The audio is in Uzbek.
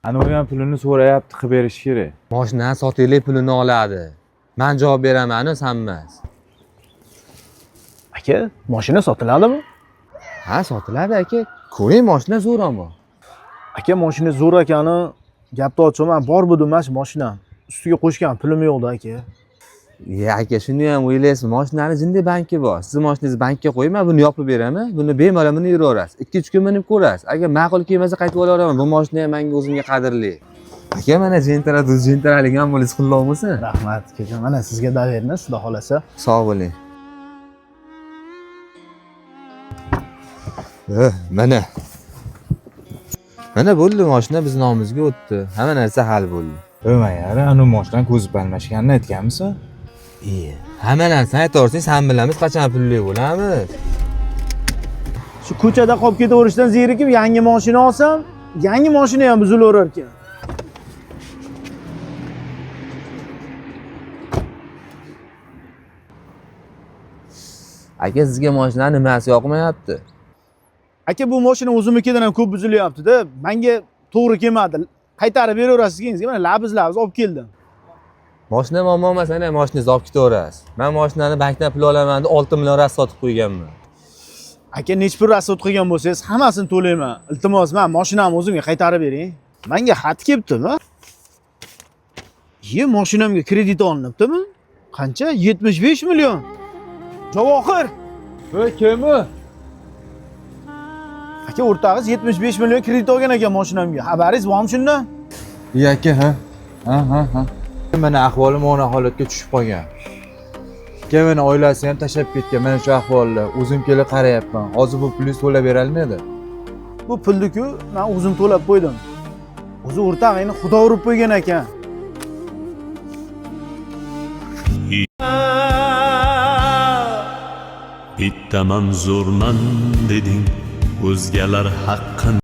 Anavi ham pulini so'rayapti, qilib berish kerak. Mashina sotaylik pulini oladi. Men javob beraman, sen emas. Aka, mashina sotiladimi? Ha, sotiladi aka. Ko'ring, mashina zo'r ammo. Aka, mashina zo'r ekani gapni ochaman, bor bu demas mashinam. Ustiga qo'shgan pulim yo'qda aka. Aka, shuni ham o'ylaysiz, mashinani jinday banki bor. Siz mashinangizni bankka qo'yma, buni yopib beraman. Buni bemalol minib yuraverasiz. 2-3 kun minib ko'rasiz. Agar ma'qul kelmasa qaytib olaveraman. Bu mashina ham menga o'zimga qadrli. Aka, mana jentralik ham bo'lish qulloq bo'lsin. Rahmat, aka. Mana sizga daverni, xudo xolasa. Sog' bo'ling. Mana. Mana bo'ldi, mashina biz nomimizga o'tdi. Hamma narsa hal bo'ldi. Mayli, anu mashinadan ko'zib almashganini aytganmisan? Hamma narsani aytaversangiz, ham bilamiz qachon pulli bo'lamiz. Shu ko'chada qolib ketaverishdan zerikib yangi mashina olsam, yangi mashina ham buzilaverar ekan. Aka, sizga mashinaning nimasi yoqmayapti? Aka, bu mashina o'zimnikidan ham ko'p buzilyapti-da. Menga to'g'ri kelmadi. Qaytarib beraverasiz keyingiga. Mana labz olib keldim. Mashina muammo emas, ana mashinangizni olib ketaverasiz. Men mashinani bankdan pul olaman deb 6 million ras sotib qo'yganman. Aka, nech pul rasot qilgan bo'lsangiz, hammasini to'layman. Iltimos, men mashinamni o'zimga qaytarib bering. Menga xat kelibdimi? Mashinamga kredit olinibdimi? Qancha? 75 million. Javohir. Kim-u? Aka, o'rtog'iz 75 million kredit olgan ekan mashinamga. Xabaringiz bormi shundan? Aka, ha. Mana ahvolim ona holatga tushib qolgan. Kevin oilasi ham tashlab ketgan mana shu ahvolda. O'zim kelib qarayapman. Hozir bu pulni to'lab beralmaydi. Bu pulni-ku men o'zim to'lab qo'ydim. O'zi o'rtog'ingni xudo urib qo'ygan ekan. Bittaman zo'rman deding, o'zgalar haqqin